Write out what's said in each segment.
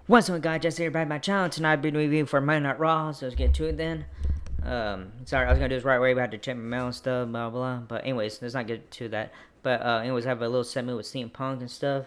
What's up, guys? Just here by my channel. Tonight I've been reviewing for Monday Night Raw, so let's get to it then. Sorry, I was gonna do this right away, but I had to check my mail and stuff, blah blah. But anyways, let's not get to that. But anyways, I have a little segment with CM Punk and stuff.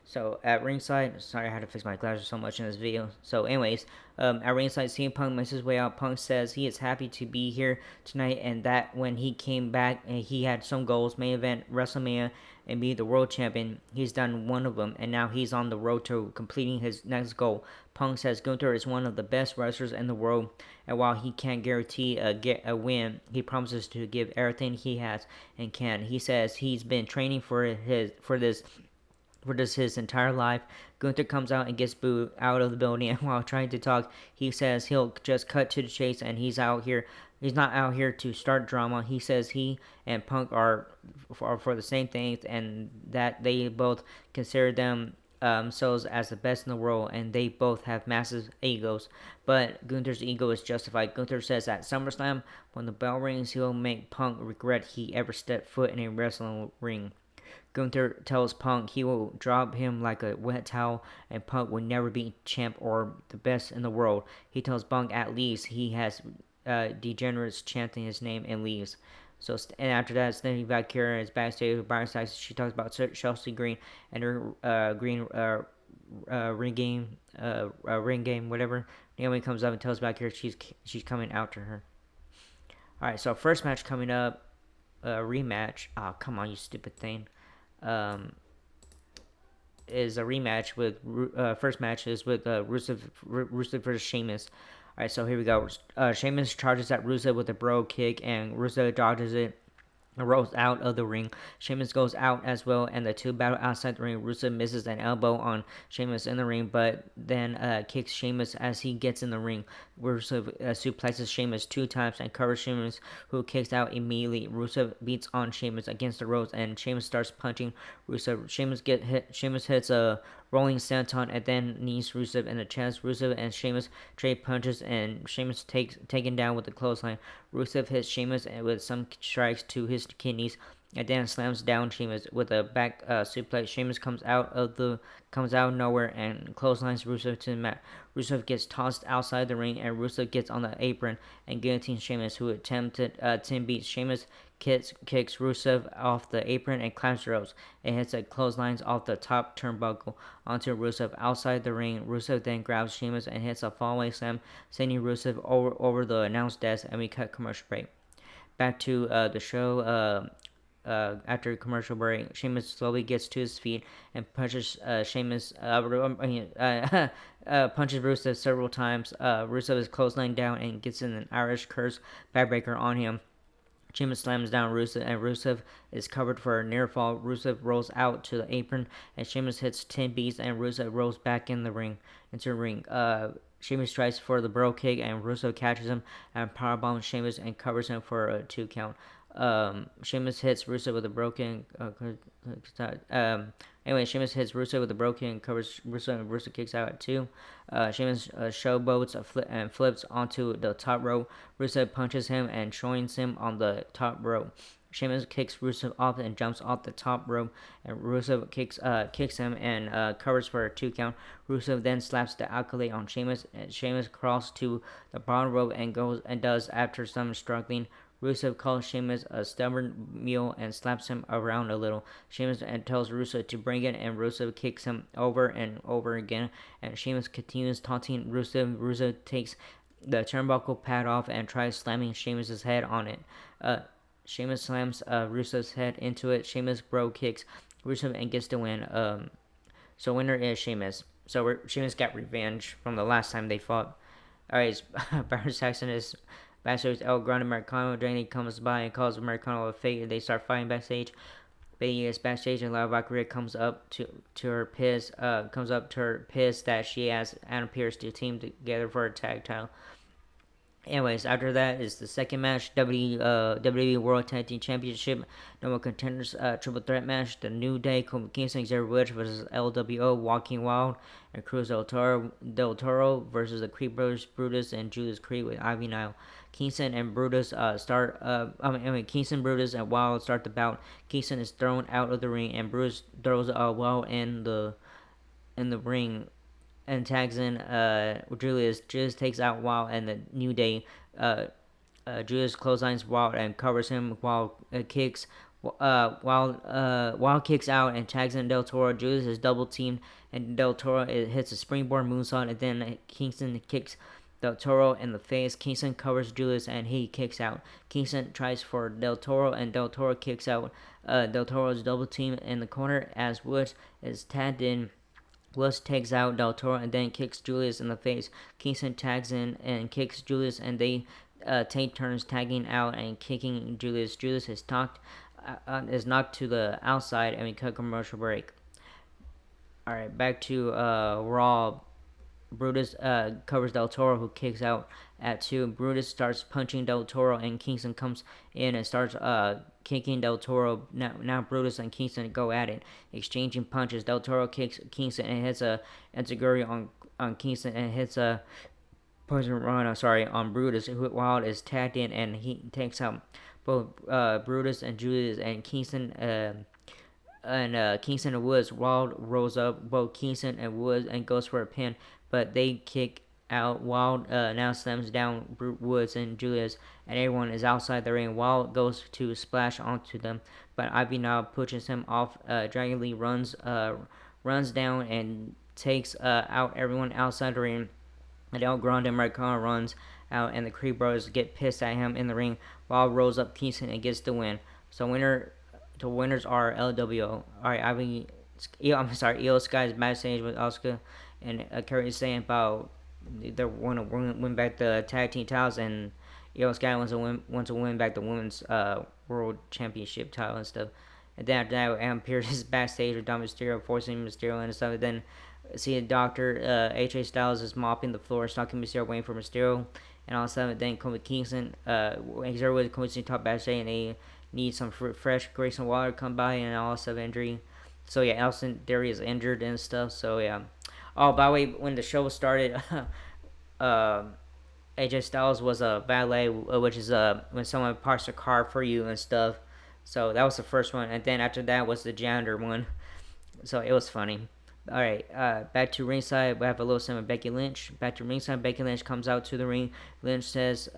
So at ringside, sorry I had to fix my glasses so much in this video. So anyways, at ringside, CM Punk makes his way out. Punk says he is happy to be here tonight, and that when he came back, he had some goals: main event, WrestleMania, and be the world champion. He's done one of them, and now he's on the road to completing his next goal. Punk says Gunther is one of the best wrestlers in the world, and while he can't guarantee a win, he promises to give everything he has and can. He says he's been training for this his entire life. Gunther comes out and gets booed out of the building, and while trying to talk, he says he'll just cut to the chase, and he's out here. He's not out here to start drama. He says he and Punk are for the same things, and that they both consider themselves as the best in the world, and they both have massive egos. But Gunther's ego is justified. Gunther says at SummerSlam, when the bell rings, he'll make Punk regret he ever stepped foot in a wrestling ring. Gunther tells Punk he will drop him like a wet towel, and Punk will never be champ or the best in the world. He tells Punk at least he has degenerates chanting his name and leaves. So and after that, Stephanie Valkyria is backstage with Byron Saxton. She talks about Chelsea Green and her Green ring game, whatever. Naomi comes up and tells Valkyria she's coming out to her. All right, so first match coming up, rematch. Oh, come on, you stupid thing. Um, is a rematch with first match is with Rusev versus Sheamus. All right, so here we go. Sheamus charges at Rusev with a bro kick, and Rusev dodges it rolls out of the ring. Sheamus goes out as well, and the two battle outside the ring. Rusev misses an elbow on Sheamus in the ring, but then kicks Sheamus as he gets in the ring. Rusev suplexes Sheamus 2 times and covers Sheamus, who kicks out immediately. Rusev beats on Sheamus against the ropes, and Sheamus starts punching Rusev. Sheamus hits a rolling senton and then knees Rusev in the chest. Rusev and Sheamus trade punches, and Sheamus taken down with the clothesline. Rusev hits Sheamus with some strikes to his kidneys, and then slams down Sheamus with a back suplex. Sheamus comes out of nowhere and clotheslines Rusev to the mat. Rusev gets tossed outside the ring, and Rusev gets on the apron and guillotines Sheamus, who attempted 10 beats. Sheamus kicks Rusev off the apron and climbs the ropes and hits a clotheslines off the top turnbuckle onto Rusev outside the ring. Rusev then grabs Sheamus and hits a fallaway slam, sending Rusev over the announce desk, and we cut commercial break. Back to the show. After commercial break, Sheamus slowly gets to his feet and punches punches Rusev several times. Rusev is clotheslined down and gets in an Irish curse backbreaker on him. Sheamus slams down Rusev, and Rusev is covered for a near fall. Rusev rolls out to the apron, and Sheamus hits 10 beats, and Rusev rolls back into the ring. Sheamus tries for the bro kick, and Rusev catches him and powerbombs Sheamus and covers him for a 2 count. Sheamus hits Rusev with a broken. Anyway, Sheamus hits Rusev with a broken and covers Rusev, and Rusev kicks out at 2. Sheamus showboats and flips onto the top rope. Rusev punches him and joins him on the top rope. Sheamus kicks Rusev off and jumps off the top rope, and Rusev kicks him and covers for a 2 count. Rusev then slaps the accolade on Sheamus, and Sheamus crawls to the bottom rope and does after some struggling. Rusev calls Sheamus a stubborn mule and slaps him around a little. Sheamus tells Rusev to bring it, and Rusev kicks him over and over again. And Sheamus continues taunting Rusev. Rusev takes the turnbuckle pad off and tries slamming Sheamus' head on it. Sheamus slams Rusev's head into it. Sheamus bro kicks Rusev and gets the win. So winner is Sheamus. So Sheamus got revenge from the last time they fought. Alright, Byron Saxton is backstage. El Grande Americano. Danny comes by and calls Americano a fake. They start fighting backstage. Bayley is backstage, and Lara Valkyria comes up to her pissed that she has Adam Pearce to team together for a tag title. Anyways, after that is the second match, WWE World Tag Team Championship, number contenders triple threat match. The New Day, Kofi Kingston, Xavier Woods versus LWO, Walking Wild, and Cruz del Toro versus the Creed Brothers, Brutus and Judas Creed with Ivy Nile. Kingston and Brutus Kingston, Brutus, and Wild start the bout. Kingston is thrown out of the ring, and Brutus throws Wild in the ring and tags in Julius. Julius takes out Wild and the New Day. Julius clotheslines Wild and covers him while kicks. Wild kicks out and tags in Del Toro. Julius is double teamed and Del Toro hits a springboard moonsault and then Kingston kicks Del Toro in the face. Kingston covers Julius and he kicks out. Kingston tries for Del Toro and Del Toro kicks out. Del Toro's double team in the corner as Woods is tagged in. Woods takes out Del Toro and then kicks Julius in the face. Kingston tags in and kicks Julius and they take turns tagging out and kicking Julius. Julius is knocked to the outside and we cut commercial break. Alright, back to Raw. Brutus covers Del Toro, who kicks out at 2. Brutus starts punching Del Toro, and Kingston comes in and starts kicking Del Toro. Now Brutus and Kingston go at it, exchanging punches. Del Toro kicks Kingston and hits a enziguri on Kingston and hits a poison rana, on Brutus. Wild is tagged in and he takes out both Brutus and Julius and Kingston. Kingston and Woods. Wild rolls up both Kingston and Woods and goes for a pin, but they kick out. Wild now slams down Woods and Julius, and everyone is outside the ring. Wild goes to splash onto them, but Ivy now pushes him off. Dragon Lee runs down and takes out everyone outside the ring. And El Grande and Marcano runs out, and the Creed Brothers get pissed at him in the ring. Wild rolls up Kingston and gets the win. So the winners are LWO. Alright, Io Sky's backstage with Asuka and Kerry saying about they want to win back the tag team titles, and Io Sky wants to win back the women's world championship title and stuff. And then after that, Adam Pearce is backstage with Dom Mysterio, forcing Mysterio and stuff. And then see a doctor, AJ Styles is mopping the floor, stalking Mysterio, waiting for Mysterio. And all of a sudden, then Kofi Kingston, Xavier with Kofi top backstage, and they need some fresh Grayson Waller come by, and all of a sudden injury. So yeah, Austin Theory is injured and stuff. So yeah. Oh, by the way, when the show started, AJ Styles was a valet, which is when someone parks a car for you and stuff. So that was the first one, and then after that was the janitor one. So it was funny. All right, back to ringside. We have a little segment. Becky Lynch. Back to ringside. Becky Lynch comes out to the ring. Lynch says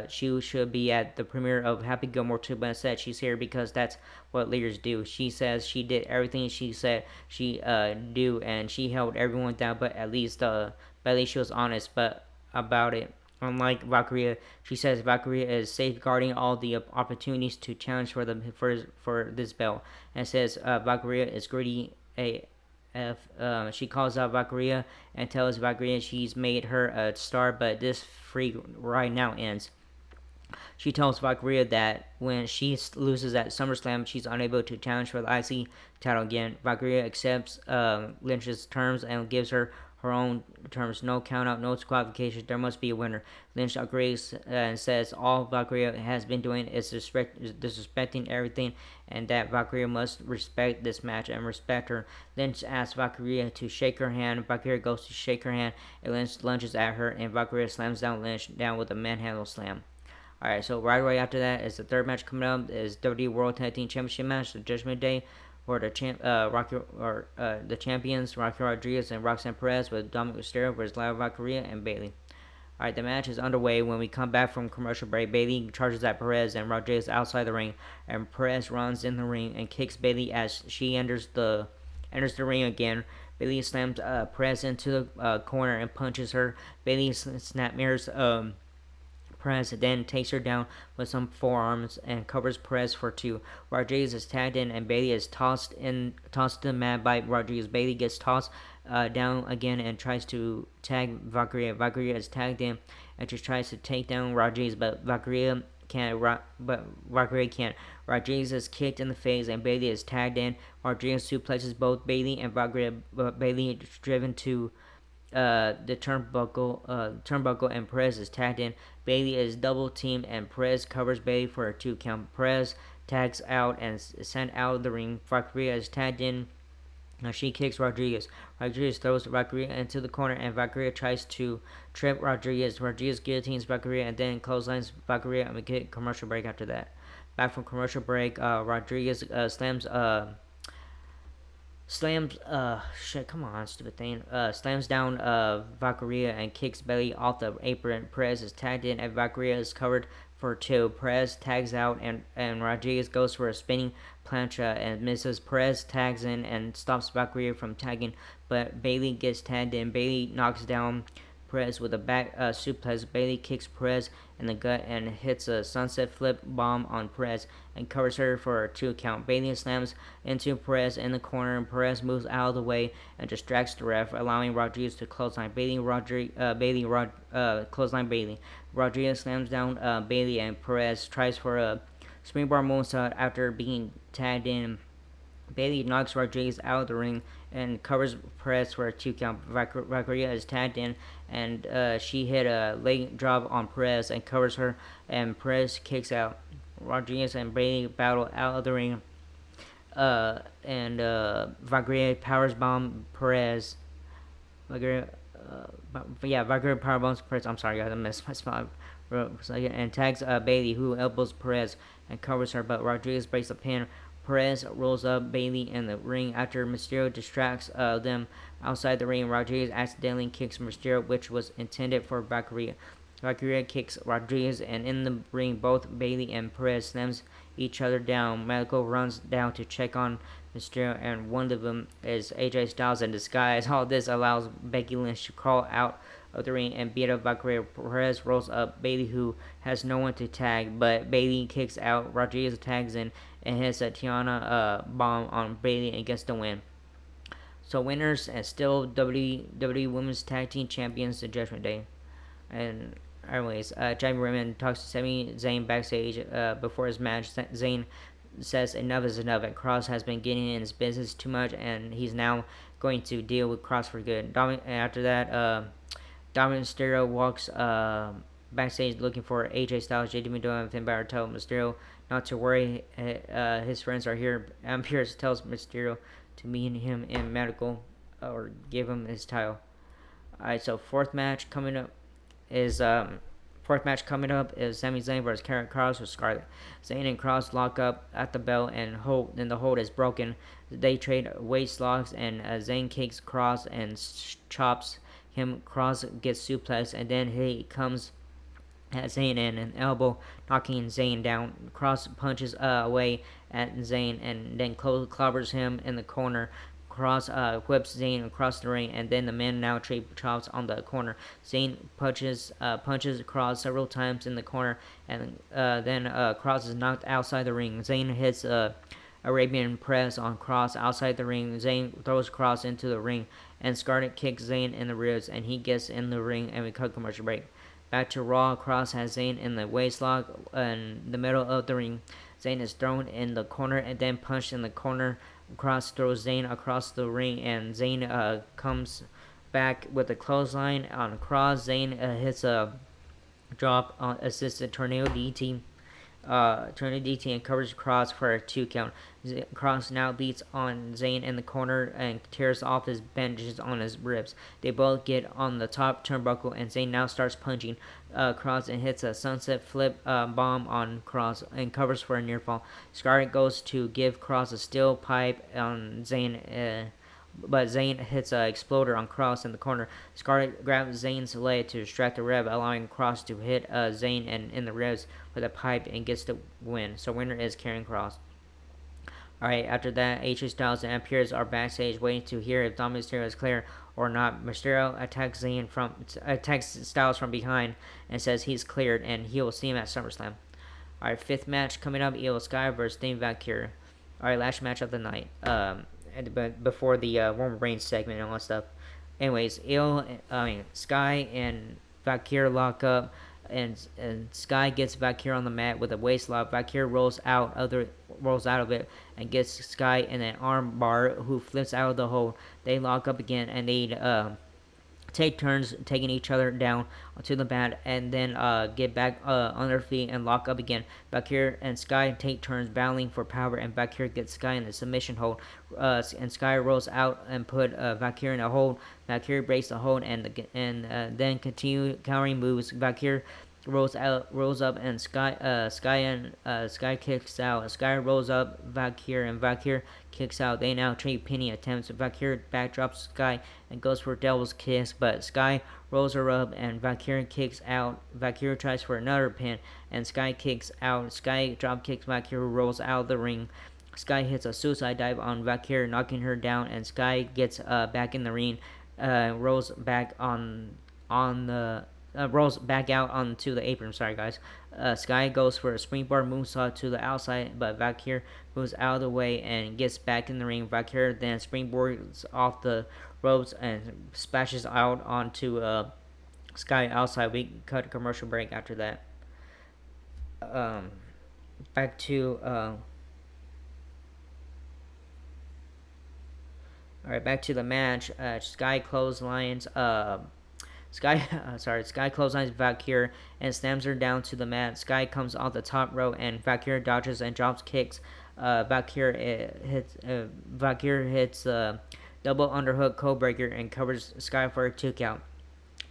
she should be at the premiere of Happy Gilmore 2, but instead she's here because that's what leaders do. She says she did everything she said she do, and she held everyone down. But at least she was honest, about it. Unlike Valkyria, she says Valkyria is safeguarding all the opportunities to challenge for this belt, and says Valkyria is greedy. She calls out Valkyria and tells Valkyria she's made her a star, but this freak right now ends. She tells Valkyria that when she loses at SummerSlam, she's unable to challenge for the IC title again. Valkyria accepts Lynch's terms and gives her own terms. No countout, no disqualification. There must be a winner. Lynch agrees and says all Valkyria has been doing is disrespecting everything, and that Valkyria must respect this match and respect her. Lynch asks Valkyria to shake her hand. Valkyria goes to shake her hand, and Lynch lunges at her, and Valkyria slams down Lynch down with a manhandle slam. Alright, so right away after that is the third match coming up is WWE World Tag Team Championship match, the Judgment Day, or the the champions Rocky Rodriguez and Roxanne Perez with Dominic Mysterio versus Lyra Valkyria and Bayley. Alright, the match is underway. When we come back from commercial break, Bayley charges at Perez and Rodriguez outside the ring, and Perez runs in the ring and kicks Bayley as she enters the ring again. Bayley slams Perez into the corner and punches her. Bayley snap mirrors Perez then takes her down with some forearms and covers Perez for 2. Rodriguez is tagged in and Bayley is tossed to the mat by Rodriguez. Bayley gets tossed down again and tries to tag Valkyria. Valkyria is tagged in and just tries to take down Rodriguez, but Valkyria can't. Rodriguez is kicked in the face and Bayley is tagged in. Rodriguez suplexes both Bayley and Valkyria, but Bayley is driven to the turnbuckle, and Perez is tagged in. Bayley is double teamed and Perez covers Bayley for a 2 count. Perez tags out and is sent out of the ring. Valkyria is tagged in. Now she kicks Rodriguez. Rodriguez throws Valkyria into the corner and Valkyria tries to trip Rodriguez. Rodriguez guillotines Valkyria and then clotheslines Valkyria, and we get commercial break after that. Back from commercial break, Rodriguez slams slams shit, come on, stupid thing. Slams down Valkyria and kicks Bailey off the apron. Perez is tagged in and Valkyria is covered for two. Perez tags out and Rodriguez goes for a spinning plancha and misses. Perez tags in and stops Valkyria from tagging, but Bailey gets tagged in. Bailey knocks down Perez with a back suplex. Bailey kicks Perez in the gut and hits a sunset flip bomb on Perez and covers her for a 2 count. Bailey slams into Perez in the corner and Perez moves out of the way and distracts the ref, allowing Rodriguez to clothesline clothesline Bailey. Rodriguez slams down Bailey and Perez tries for a springboard moonsault after being tagged in. Bailey knocks Rodriguez out of the ring and covers Perez for a 2 count. Valkyria is tagged in and she hit a leg drop on Perez and covers her, and Perez kicks out. Rodriguez and Bailey battle out of the ring, and Valkyria powers bomb Perez. Valkyria, Valkyria power bombs Perez. I'm sorry, guys, I missed my spot. And tags Bailey, who elbows Perez and covers her, but Rodriguez breaks the pin. Perez rolls up Bailey in the ring after Mysterio distracts them outside the ring. Rodriguez accidentally kicks Mysterio, which was intended for Valkyria. Valkyria kicks Rodriguez, and in the ring, both Bailey and Perez slams each other down. Medical runs down to check on Mysterio, and one of them is AJ Styles in disguise. All this allows Becky Lynch to crawl out of the ring and beat up Valkyria. Perez rolls up Bailey, who has no one to tag, but Bailey kicks out. Rodriguez tags in and hits a Tiana bomb on Bailey and gets the win. So winners and still WWE Women's Tag Team Champions, the Judgment Day. And anyways, Jamie Raymond talks to Sami Zayn backstage before his match. Zayn says enough is enough, and Cross has been getting in his business too much, and he's now going to deal with Cross for good. After that, Dominic Mysterio walks backstage looking for AJ Styles, JD McDonagh, and Finn Balor. Tell Mysterio not to worry, his friends are here. Pierce tells Mysterio to meet him in medical or give him his title. Alright, so fourth match coming up is Sami Zayn versus Karrion Kross with Scarlett. Zayn and Kross lock up at the bell and the hold is broken. They trade waist locks and Zayn kicks Kross and chops him. Kross gets suplexed and then he comes at Zayn and an elbow, knocking Zayn down. Kross punches away at Zayn and then clobbers him in the corner. Kross whips Zayn across the ring, and then the men now trade chops on the corner. Zayn punches Kross several times in the corner, and then Kross is knocked outside the ring. Zayn hits Arabian press on Kross outside the ring. Zayn throws Kross into the ring, and Scarlett kicks Zayn in the ribs, and he gets in the ring, and we cut commercial break. Back to Raw, Kross has Zayn in the waistlock in the middle of the ring. Zayn is thrown in the corner and then punched in the corner. Kross throws Zayn across the ring, and Zayn comes back with a clothesline on Kross. Zayn hits a drop assisted tornado DT. And covers Kross for a 2 count. Kross now beats on Zayn in the corner and tears off his bandages on his ribs. They both get on the top turnbuckle, and Zayn now starts punching Kross and hits a sunset flip bomb on Kross and covers for a near fall. Scarlett goes to give Kross a steel pipe on Zayn, but Zayn hits an exploder on Kross in the corner. Scarlett grabs Zayn's leg to distract the ref, allowing Kross to hit Zayn in the ribs with a pipe and gets the win. So winner is Karrion Kross. Alright, after that, AJ Styles and Pierce are backstage waiting to hear if Dominic Mysterio is clear or not. Mysterio attacks Styles from behind and says he's cleared and he will see him at SummerSlam. Alright, fifth match coming up, Io Sky versus Dane Valkyrie. Alright, last match of the night. Before the Roman Reigns segment and all that stuff. Anyways, Sky and Valkyrie lock up, and Sky gets Valkyrie on the mat with a waist lock. Valkyrie rolls out of it and gets Sky in an arm bar, who flips out of the hole. They lock up again, and they take turns taking each other down to the mat, and then get back on their feet and lock up again. Valkyrie and Sky take turns battling for power, and Valkyrie gets Sky in the submission hold. And Sky rolls out and put Valkyrie in a hold. Valkyrie breaks the hold and then continue countering moves. Valkyrie rolls up, and Sky kicks out. Sky rolls up Valkyr, and Valkyr kicks out. They now trade Penny attempts. Valkyr backdrops Sky and goes for Devil's Kiss, but Sky rolls her up, and Valkyr kicks out. Valkyr tries for another pin, and Sky kicks out. Sky drop kicks Valkyr, who rolls out of the ring. Sky hits a suicide dive on Valkyr, knocking her down, and Sky gets back in the ring, rolls back on the rolls back out onto the apron. Sorry, guys. Sky goes for a springboard moonsault to the outside, but Valkyr moves out of the way and gets back in the ring. Valkyr then springboards off the ropes and splashes out onto Sky outside. We cut a commercial break after that. Um, back to all right, back to the match. Sky clotheslines. Sky clotheslines Valkyr and slams her down to the mat. Sky comes off the top rope, and Valkyr dodges and drops kicks. Valkyr hits double underhook codebreaker and covers Sky for a 2 count.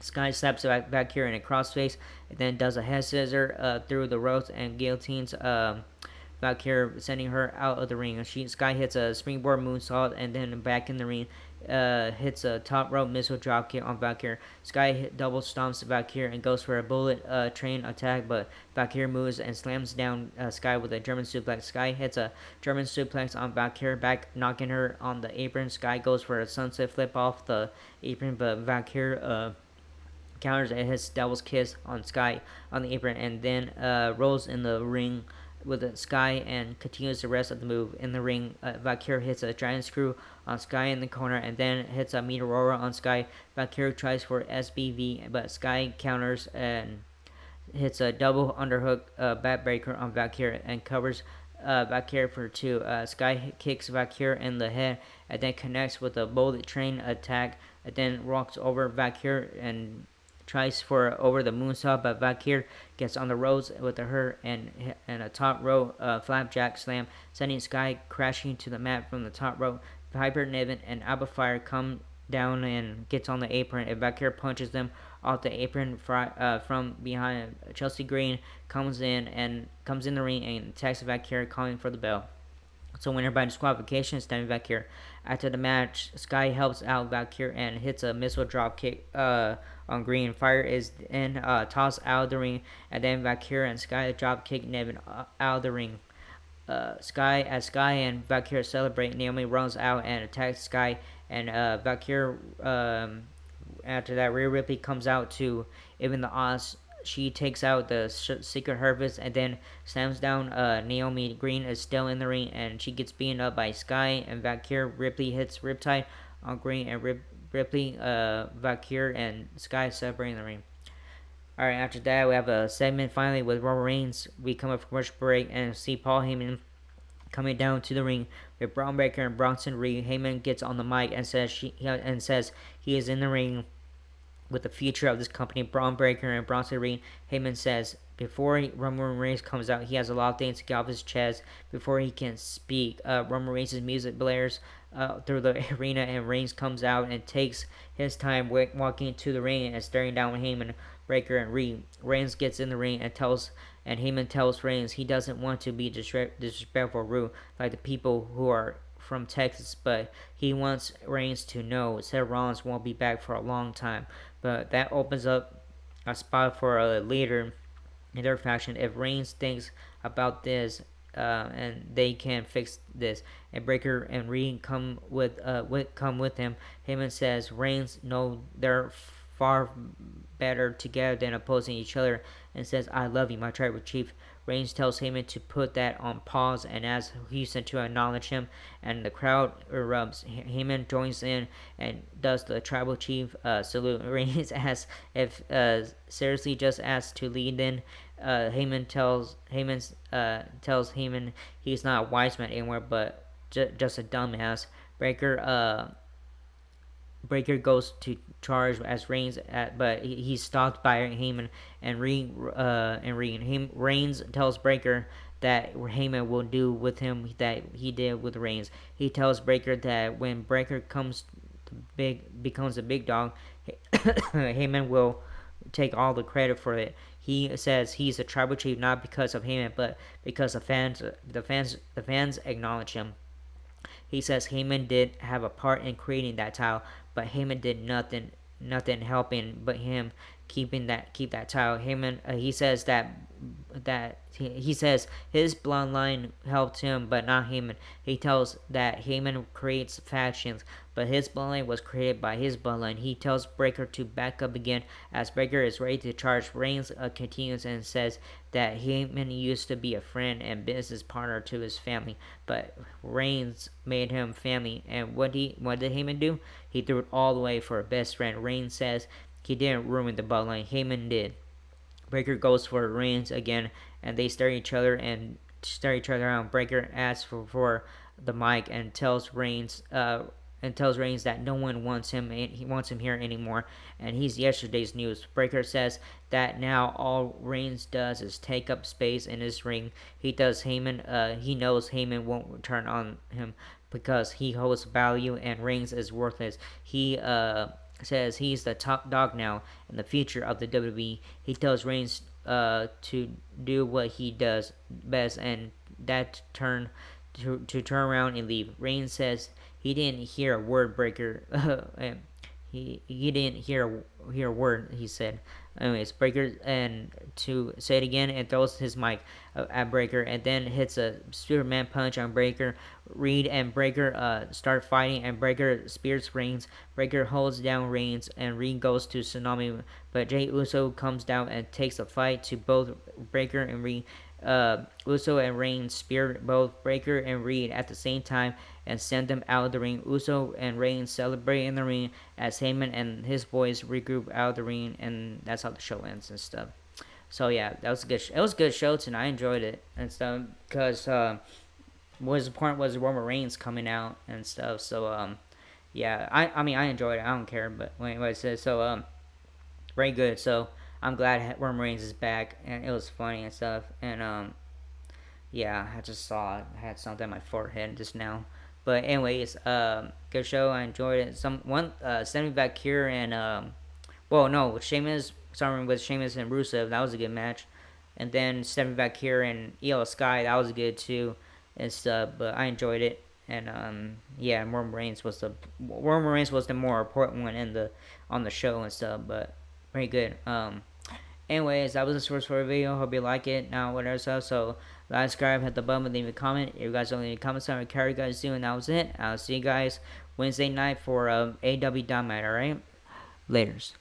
Sky slaps Valkyr in a crossface and then does a head scissor through the ropes and guillotines Valkyr, sending her out of the ring. Sky hits a springboard moonsault and then back in the ring. Hits a top rope missile dropkick on Valkyr. Sky double stomps Valkyr and goes for a bullet train attack, but Valkyr moves and slams down Sky with a German suplex. Sky hits a German suplex on Valkyr, back knocking her on the apron. Sky goes for a sunset flip off the apron, but Valkyr counters and hits Devil's Kiss on Sky on the apron, and then rolls in the ring with the Sky and continues the rest of the move. In the ring, Valkyr hits a giant screw on Sky in the corner and then hits a Meteora on Sky. Valkyr tries for SBV, but Sky counters and hits a double underhook backbreaker on Valkyr and covers Valkyr for 2. Sky kicks Valkyr in the head and then connects with a bullet train attack and then walks over Valkyr and tries for over the moonsault, but Valkyr gets on the ropes with her and a top rope flapjack slam, sending Sky crashing to the mat from the top rope. Piper Niven and Alba Fire come down and gets on the apron, and Valkyr punches them off the apron from behind. Chelsea Green comes in the ring and attacks Valkyr, calling for the bell. So winner by disqualification, Stammy Valkyr. After the match, Sky helps out Valkyr and hits a missile drop kick on Green. Fire is then tossed out of the ring, and then Valkyr and Sky drop kick Niven out of the ring. Sky and Valkyr celebrate, Naomi runs out and attacks Sky, and Valkyr. After that, Rhea Ripley comes out to even the odds. She takes out the Secret Harvest and then slams down Naomi. Green is still in the ring, and she gets beaten up by Sky and Valkyr. Ripley hits Riptide on Green, and Ripley, Valkyr, and Sky separating the ring. Alright, after that, we have a segment finally with Roman Reigns. We come up from commercial break and see Paul Heyman coming down to the ring with Braun Breaker and Bronson Reed. Heyman gets on the mic and says he is in the ring with the future of this company, Braun Breaker and Bronson Reed. Heyman says before Roman Reigns comes out, he has a lot of things to get off his chest before he can speak. Roman Reigns' music blares through the arena, and Reigns comes out and takes his time walking to the ring and staring down Heyman, Breaker, and Reed. Reigns gets in the ring and Heyman tells Reigns he doesn't want to be disrespectful or rude like the people who are from Texas, but he wants Reigns to know Seth Rollins won't be back for a long time. But that opens up a spot for a leader in their faction if Reigns thinks about this, and they can fix this. And Breaker and Reed come with him. Heyman says Reigns know they're far better together than opposing each other, and says, "I love you, my tribal chief." Reigns tells Heyman to put that on pause and asks Houston to acknowledge him, and the crowd erupts. Heyman joins in and does the tribal chief salute. Reigns asks if seriously just asked to lead. Then Heyman tells Heyman he's not a wise man anymore, but just a dumbass. Breaker goes to charge as Reigns, but he's stopped by Heyman and Reed. Reigns tells Breaker that Heyman will do with him that he did with Reigns. He tells Breaker that when Breaker becomes a big dog, Heyman will take all the credit for it. He says he's a tribal chief not because of Heyman, but because the fans acknowledge him. He says Heyman did have a part in creating that title, but Heyman did nothing helping but him keep that title. Heyman, he says he says his bloodline helped him, but not Heyman. He tells that Heyman creates factions, but his bloodline was created by his bloodline. He tells Breakker to back up again as Breakker is ready to charge. Reigns continues and says that Heyman used to be a friend and business partner to his family, but Reigns made him family. And what did Heyman do? He threw it all the way for a best friend. Reigns says he didn't ruin the bloodline. Heyman did. Breakker goes for Reigns again, and they stare each other out. Breakker asks for the mic and tells Reigns that no one wants him. He wants him here anymore, and he's yesterday's news. Breakker says that now all Reigns does is take up space in his ring. He knows Heyman won't return on him because he holds value and Reigns is worthless. He says he's the top dog now in the future of the WWE. He tells Reigns to do what he does best, and that to turn around and leave. Reigns says he didn't hear a word. Breakker he didn't hear a word, he said. Anyways, Breakker, and to say it again, and throws his mic at Breakker, and then hits a Superman punch on Breakker. Reed and Breakker start fighting, and Breakker spears Reigns. Breakker holds down Reigns, and Reed goes to Tsunami, but Jey Uso comes down and takes a fight to both Breakker and Reed. Uso and Reigns spear both Breakker and Reed at the same time and send them out of the ring. Uso and Reigns celebrate in the ring as Heyman and his boys regroup out of the ring, and that's how the show ends and stuff. So yeah, that was a good. It was a good show tonight. I enjoyed it and stuff because what was important was Roman Reigns coming out and stuff. So yeah, I mean I enjoyed it. I don't care, but anyway, so very good. So I'm glad Roman Reigns is back, and it was funny and stuff. And yeah, I just saw I had something on my forehead just now. But anyways, good show. I enjoyed it. Sammy Valkyrie and with Sheamus. Sorry, with Sheamus and Rusev, that was a good match. And then Sammy Valkyrie and Io Sky, that was good too, and stuff. But I enjoyed it. And yeah, Roman Reigns was the more important one on the show and stuff. But very good. Anyways, that was the source for the video. Hope you like it. Now, whatever stuff. So, like, subscribe, hit the button, leave a comment. If you guys don't leave any comments, I will carry you guys do. And that was it. I'll see you guys Wednesday night for AW Dynamite. Alright? Laters.